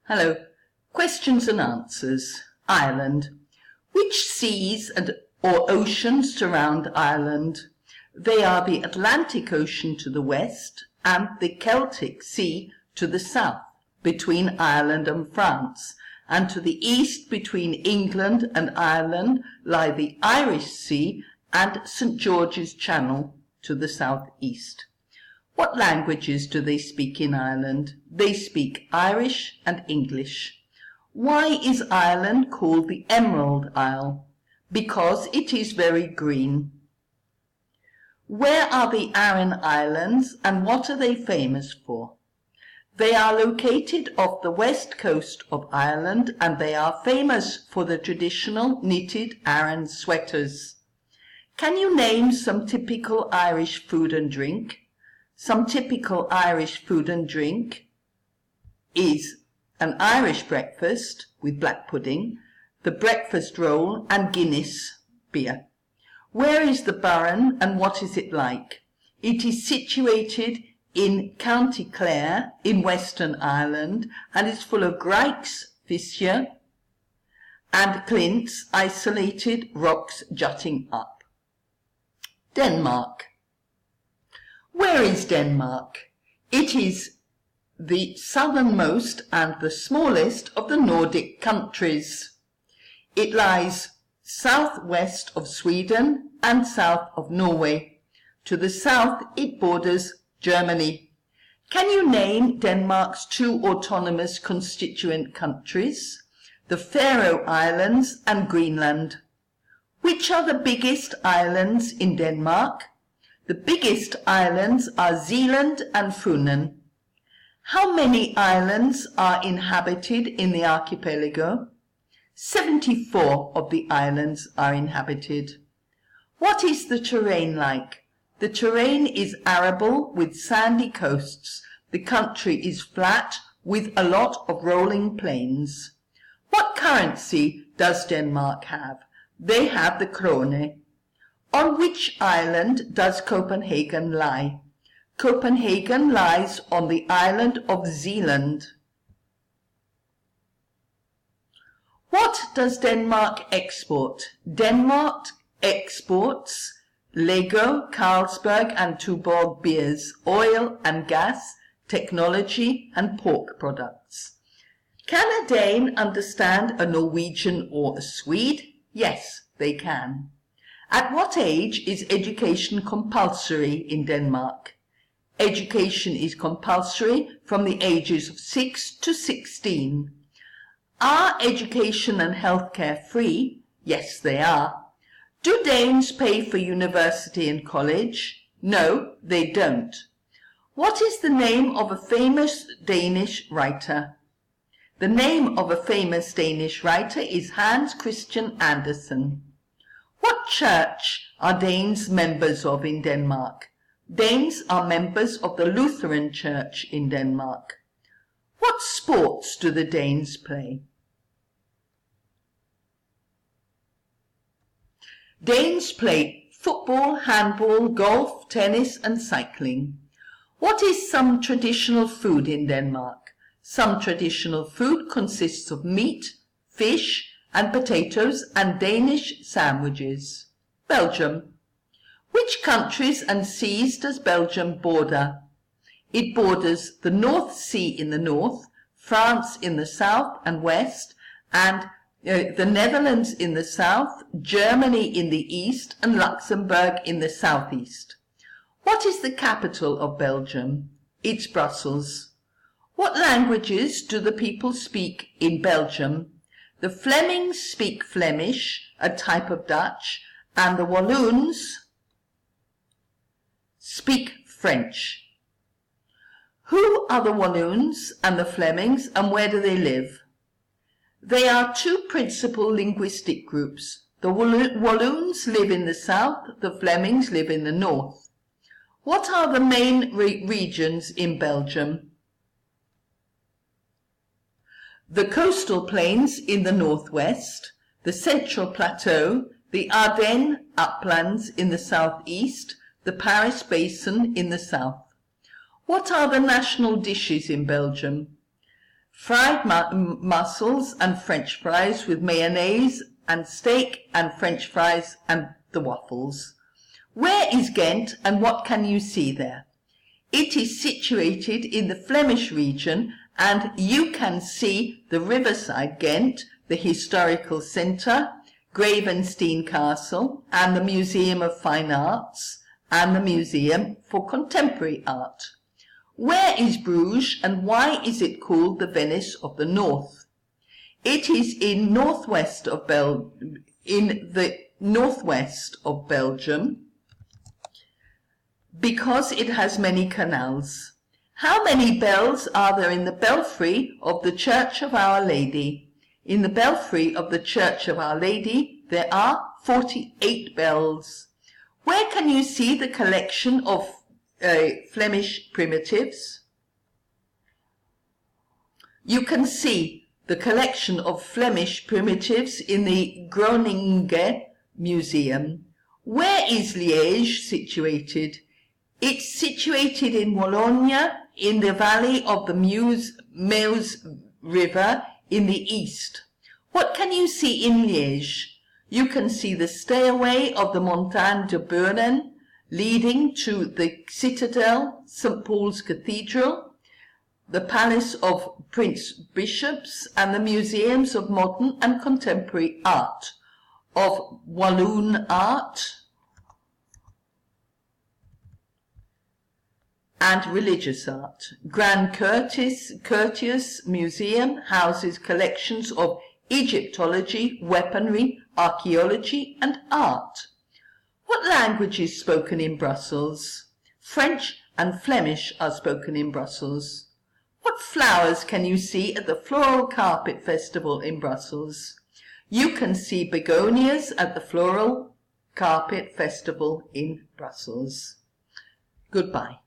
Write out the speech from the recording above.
Hello. Questions and answers. Ireland. Which seas or oceans surround Ireland? They are the Atlantic Ocean to the west and the Celtic Sea to the south, between Ireland and France, and to the east between England and Ireland lie the Irish Sea and St. George's Channel to the southeast. What languages do they speak in Ireland? They speak Irish and English. Why is Ireland called the Emerald Isle? Because it is very green. Where are the Aran Islands and what are they famous for? They are located off the west coast of Ireland and they are famous for the traditional knitted Aran sweaters. Can you name some typical Irish food and drink? Some typical Irish food and drink is an Irish breakfast with black pudding, the breakfast roll and Guinness beer. Where is the Burren and what is it like? It is situated in County Clare in Western Ireland and is full of grikes, fissure and clints, isolated rocks jutting up. Denmark. Where is Denmark? It is the southernmost and the smallest of the Nordic countries. It lies southwest of Sweden and south of Norway. To the south it borders Germany. Can you name Denmark's two autonomous constituent countries? The Faroe Islands and Greenland. Which are the biggest islands in Denmark? The biggest islands are Zealand and Funen. How many islands are inhabited in the archipelago? 74 of the islands are inhabited. What is the terrain like? The terrain is arable with sandy coasts. The country is flat with a lot of rolling plains. What currency does Denmark have? They have the krone. On which island does Copenhagen lie? Copenhagen lies on the island of Zealand. What does Denmark export? Denmark exports Lego, Carlsberg and Tuborg beers, oil and gas, technology and pork products. Can a Dane understand a Norwegian or a Swede? Yes, they can. At what age is education compulsory in Denmark? Education is compulsory from the ages of 6 to 16. Are education and healthcare free? Yes, they are. Do Danes pay for university and college? No, they don't. What is the name of a famous Danish writer? The name of a famous Danish writer is Hans Christian Andersen. What church are Danes members of in Denmark? Danes are members of the Lutheran Church in Denmark. What sports do the Danes play? Danes play football, handball, golf, tennis and cycling. What is some traditional food in Denmark? Some traditional food consists of meat, fish and potatoes and Danish sandwiches. Belgium. Which countries and seas does Belgium border? It borders the North Sea in the north, France in the south and west, and the Netherlands in the south, Germany in the east, and Luxembourg in the southeast. What is the capital of Belgium? It's Brussels. What languages do the people speak in Belgium? The Flemings speak Flemish, a type of Dutch, and the Walloons speak French. Who are the Walloons and the Flemings and where do they live? They are two principal linguistic groups. The Walloons live in the south, the Flemings live in the north. What are the main regions in Belgium? The coastal plains in the northwest, the central plateau, the Ardennes uplands in the southeast, the Paris basin in the south. What are the national dishes in Belgium? fried mussels and French fries with mayonnaise, and steak and French fries and the waffles. Where is Ghent and what can you see there? It is situated in the Flemish region, and you can see the riverside Ghent, the historical centre, Gravenstein Castle, and the Museum of Fine Arts, and the Museum for Contemporary Art. Where is Bruges and why is it called the Venice of the North? It is in the northwest of Belgium because it has many canals. How many bells are there in the belfry of the Church of Our Lady? In the belfry of the Church of Our Lady there are 48 bells. Where can you see the collection of Flemish primitives? You can see the collection of Flemish primitives in the Groningen Museum. Where is Liège situated? It's situated in Wallonia, in the valley of the Meuse River in the east. What can you see in Liège? You can see the stairway of the Montagne de Beuren, leading to the citadel, St. Paul's Cathedral, the Palace of Prince Bishops, and the museums of modern and contemporary art, of Walloon art and religious art. Grand Curtius Museum houses collections of Egyptology, weaponry, archaeology, and art. What language is spoken in Brussels? French and Flemish are spoken in Brussels. What flowers can you see at the Floral Carpet Festival in Brussels? You can see begonias at the Floral Carpet Festival in Brussels. Goodbye.